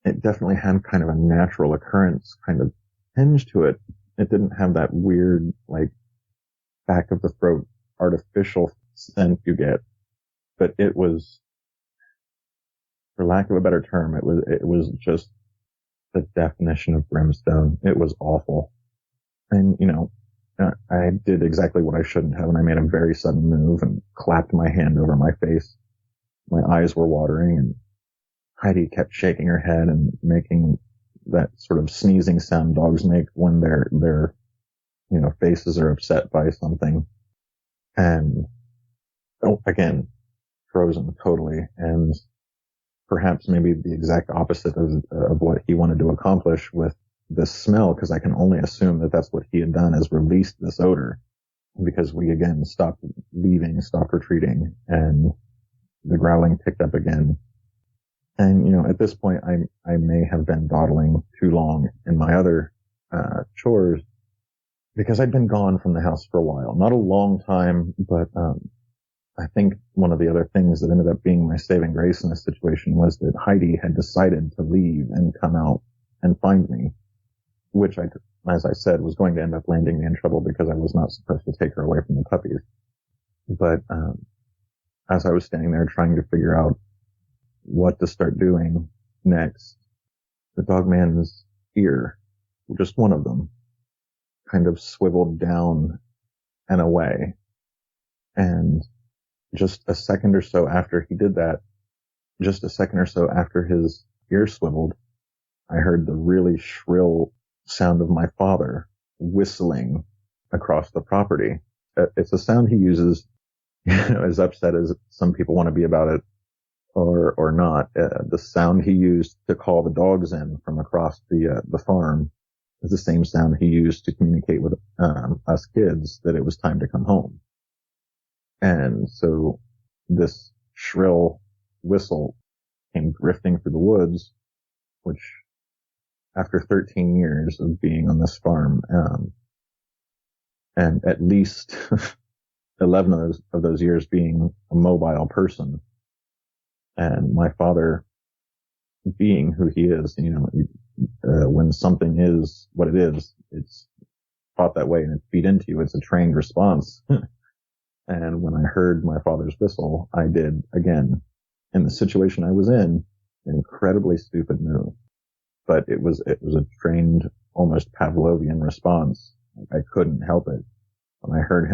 it definitely had kind of a natural occurrence kind of tinge to it. It didn't have that weird, like, back of the throat artificial scent you get, but it was, for lack of a better term, it was just the definition of brimstone. It was awful. And, I did exactly what I shouldn't have, and I made a very sudden move and clapped my hand over my face. My eyes were watering, and Heidi kept shaking her head and making that sort of sneezing sound dogs make when their faces are upset by something. And again, frozen totally, and perhaps maybe the exact opposite of what he wanted to accomplish with this smell, because I can only assume that that's what he had done, is released this odor, because we again stopped retreating, and the growling picked up again. And, at this point, I may have been dawdling too long in my other chores, because I'd been gone from the house for a while. Not a long time, but I think one of the other things that ended up being my saving grace in this situation was that Heidi had decided to leave and come out and find me, which as I said, was going to end up landing me in trouble because I was not supposed to take her away from the puppies. But as I was standing there trying to figure out what to start doing next, the Dogman's ear, just one of them, kind of swiveled down and away. And just a second or so after he did that, just a second or so after his ear swiveled, I heard the really shrill sound of my father whistling across the property. It's a sound he uses, as upset as some people want to be about it or not. The sound he used to call the dogs in from across the farm is the same sound he used to communicate with us kids that it was time to come home. And so this shrill whistle came drifting through the woods, which after 13 years of being on this farm, and at least 11 of those years being a mobile person, and my father being who he is, when something is what it is, it's thought that way and it's beat into you. It's a trained response. And when I heard my father's whistle, I did, again, in the situation I was in, an incredibly stupid move. But it was a trained, almost Pavlovian response. I couldn't help it. When I heard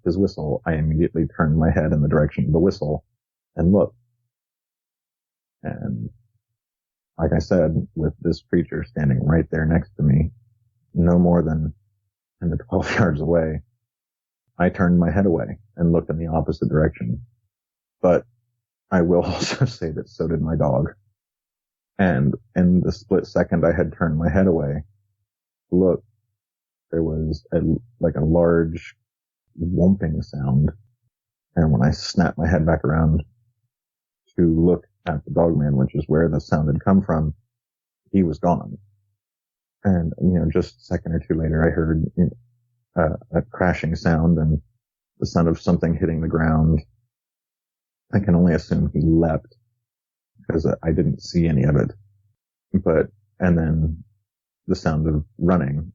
his whistle, I immediately turned my head in the direction of the whistle and looked. And like I said, with this creature standing right there next to me, no more than 10 to 12 yards away, I turned my head away and looked in the opposite direction. But I will also say that so did my dog. And in the split second I had turned my head away, look, there was a large whomping sound. And when I snapped my head back around, to look at the Dogman, which is where the sound had come from, he was gone. And, just a second or two later, I heard a crashing sound and the sound of something hitting the ground. I can only assume he leapt because I didn't see any of it. And then the sound of running.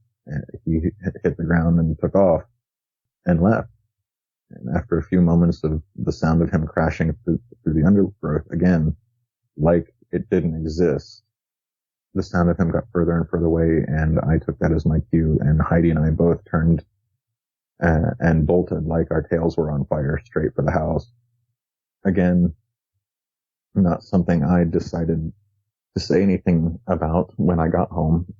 He hit the ground and took off and left. And after a few moments of the sound of him crashing through the undergrowth again, like it didn't exist, the sound of him got further and further away, and I took that as my cue, and Heidi and I both turned and bolted like our tails were on fire straight for the house. Again, not something I decided to say anything about when I got home.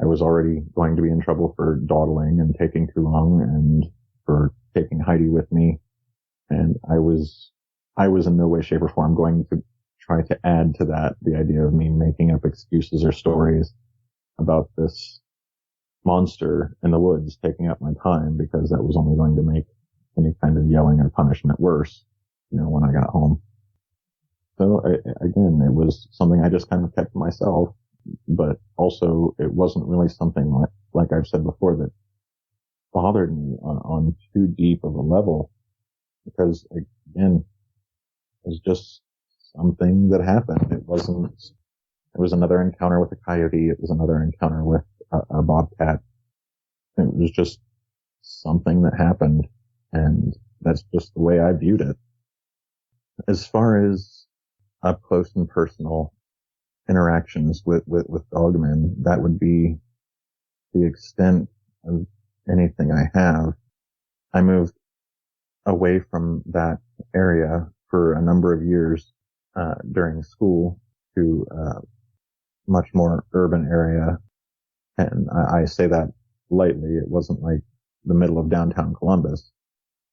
I was already going to be in trouble for dawdling and taking too long and for taking Heidi with me. And I was in no way, shape, or form going to try to add to that the idea of me making up excuses or stories about this monster in the woods taking up my time, because that was only going to make any kind of yelling or punishment worse, when I got home. So again, it was something I just kind of kept to myself, but also it wasn't really something like I've said before that bothered me on too deep of a level, because again, it was just something that happened. It was another encounter with a coyote. It was another encounter with a bobcat. It was just something that happened, and that's just the way I viewed it. As far as up close and personal interactions with Dogman, that would be the extent of anything I have. I moved away from that area for a number of years during school to a much more urban area, and I say that lightly. It wasn't like the middle of downtown Columbus,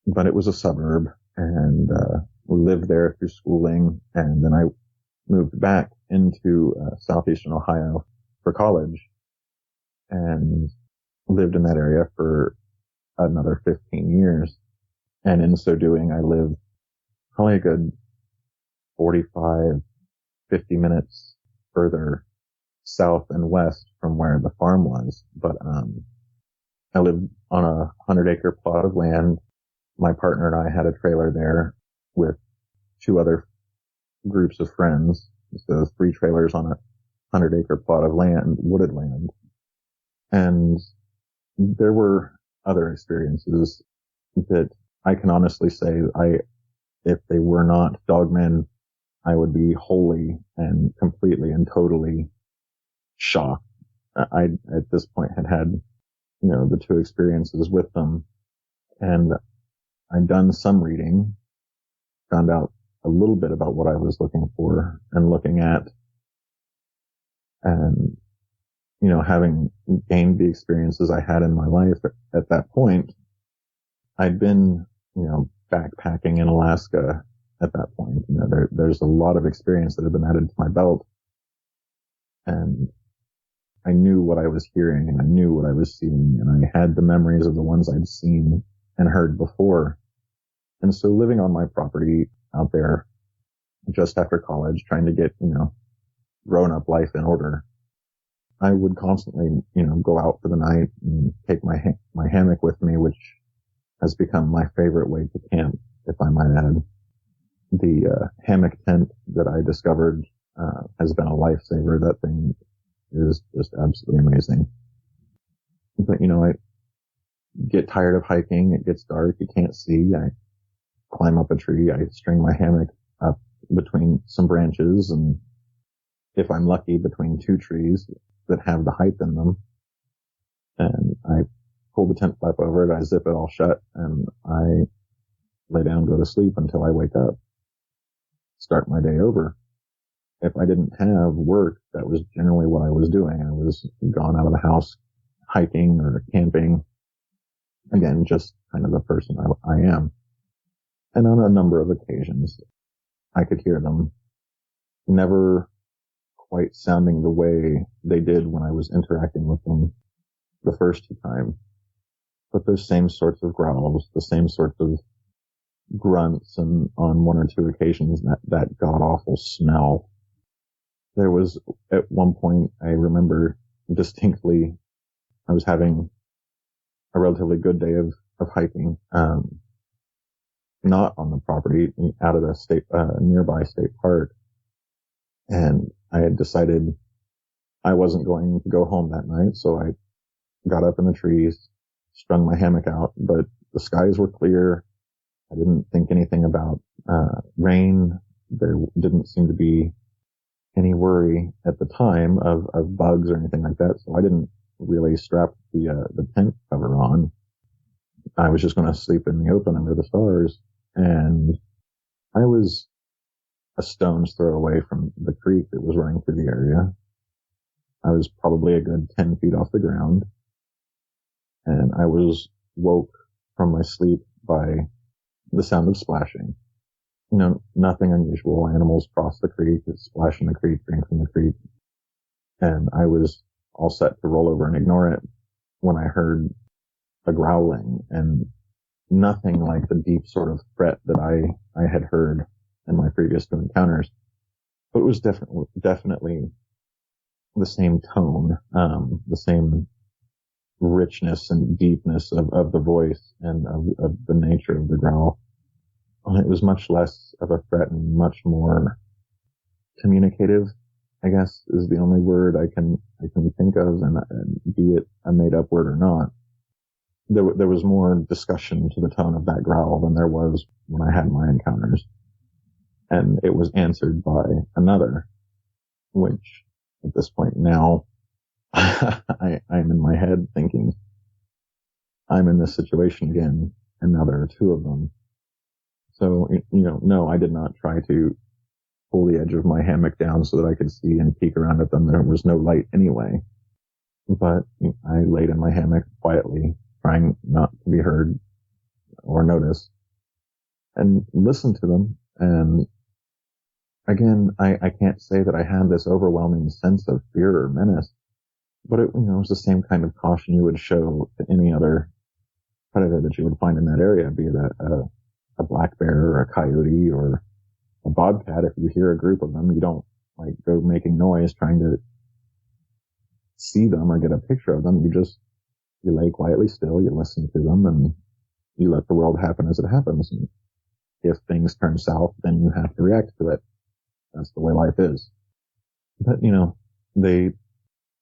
but it was a suburb, and we lived there through schooling, and then I moved back into southeastern Ohio for college and lived in that area for another 15 years. And in so doing, I lived probably a good 45, 50 minutes further south and west from where the farm was. But I lived on a 100-acre plot of land. My partner and I had a trailer there with two other groups of friends. So 3 trailers on a 100-acre plot of land, wooded land. And there were other experiences that I can honestly say if they were not Dogmen, I would be wholly and completely and totally shocked. I, at this point, had the 2 experiences with them, and I'd done some reading, found out a little bit about what I was looking for and looking at, and, having gained the experiences I had in my life at that point, I'd been, backpacking in Alaska at that point. There's a lot of experience that had been added to my belt, and I knew what I was hearing, and I knew what I was seeing, and I had the memories of the ones I'd seen and heard before. And so living on my property out there just after college, trying to get, grown-up life in order, I would constantly, go out for the night and take my hammock with me, which has become my favorite way to camp, if I might add. The hammock tent that I discovered has been a lifesaver. That thing is just absolutely amazing. But, I get tired of hiking. It gets dark. You can't see. I climb up a tree. I string my hammock up between some branches, and if I'm lucky, between 2 trees that have the height in them. And I pull the tent flap over it. I zip it all shut, and I lay down and go to sleep until I wake up. Start my day over. If I didn't have work, that was generally what I was doing. I was gone out of the house hiking or camping. Again, just kind of the person I am. And on a number of occasions, I could hear them, never quite sounding the way they did when I was interacting with them the first 2 times. But those same sorts of growls, the same sorts of grunts and on one or two occasions that god-awful smell. There was, at one point, I remember distinctly, I was having a relatively good day of hiking, not on the property, out of the nearby state park. And I had decided I wasn't going to go home that night, so I got up in the trees, strung my hammock out, but the skies were clear. I didn't think anything about rain. There didn't seem to be any worry at the time of bugs or anything like that, so I didn't really strap the tent cover on. I was just going to sleep in the open under the stars, and I was a stone's throw away from the creek that was running through the area. I was probably a good 10 feet off the ground, and I was woke from my sleep by the sound of splashing. Nothing unusual. Animals cross the creek, splash in the creek, drink from the creek. And I was all set to roll over and ignore it when I heard a growling, and nothing like the deep sort of threat that I had heard in my previous two encounters. But it was definitely the same tone, the same richness and deepness of the voice and of the nature of the growl. And it was much less of a threat and much more communicative, I guess, is the only word I can think of, and be it a made up word or not. There was more discussion to the tone of that growl than there was when I had my encounters. And it was answered by another, which at this point now, I'm in my head thinking, I'm in this situation again, and now there are two of them. So, no, I did not try to pull the edge of my hammock down so that I could see and peek around at them. There was no light anyway. But I laid in my hammock quietly, trying not to be heard or noticed, and listened to them. And again, I can't say that I had this overwhelming sense of fear or menace, but it was the same kind of caution you would show to any other predator that you would find in that area, be it a black bear or a coyote or a bobcat. If you hear a group of them, you don't go making noise trying to see them or get a picture of them. You lay quietly still, you listen to them, and you let the world happen as it happens. And if things turn south, then you have to react to it. That's the way life is. But, they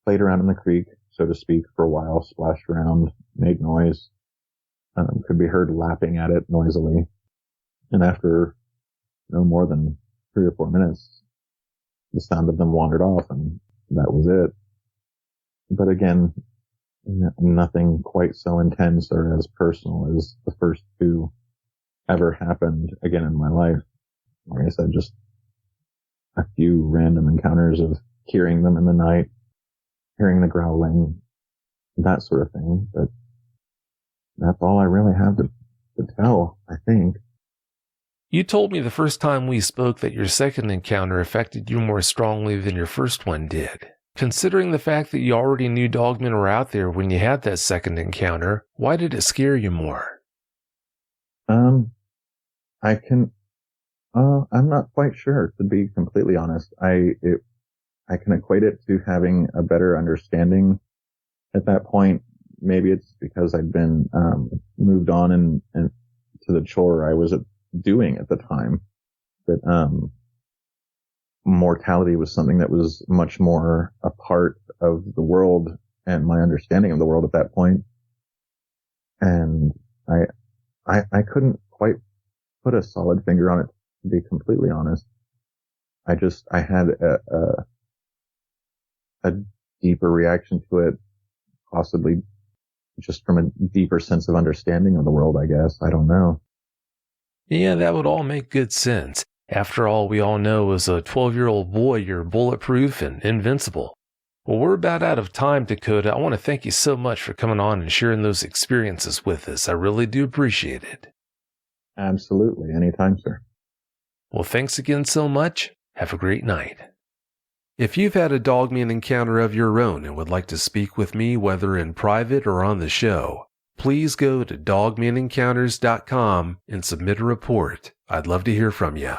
played around in the creek, so to speak, for a while, splashed around, made noise, could be heard lapping at it noisily. And after no more than 3 or 4 minutes, the sound of them wandered off, and that was it. But again, nothing quite so intense or as personal as the first two ever happened again in my life. Like I said, just a few random encounters of hearing them in the night, hearing the growling, that sort of thing. But that's all I really have to tell, I think. You told me the first time we spoke that your second encounter affected you more strongly than your first one did. Considering the fact that you already knew dogmen were out there when you had that second encounter, why did it scare you more? I'm not quite sure, to be completely honest. I can equate it to having a better understanding at that point. Maybe it's because I'd been moved on and to the chore I was doing at the time. That mortality was something that was much more a part of the world and my understanding of the world at that point. And I couldn't quite put a solid finger on it, to be completely honest. I had a deeper reaction to it, possibly just from a deeper sense of understanding of the world, I guess. I don't know. Yeah, that would all make good sense. After all, we all know as a 12-year-old boy, you're bulletproof and invincible. Well, we're about out of time, Dakota. I want to thank you so much for coming on and sharing those experiences with us. I really do appreciate it. Absolutely. Anytime, sir. Well, thanks again so much. Have a great night. If you've had a dogman encounter of your own and would like to speak with me, whether in private or on the show, please go to dogmanencounters.com and submit a report. I'd love to hear from you.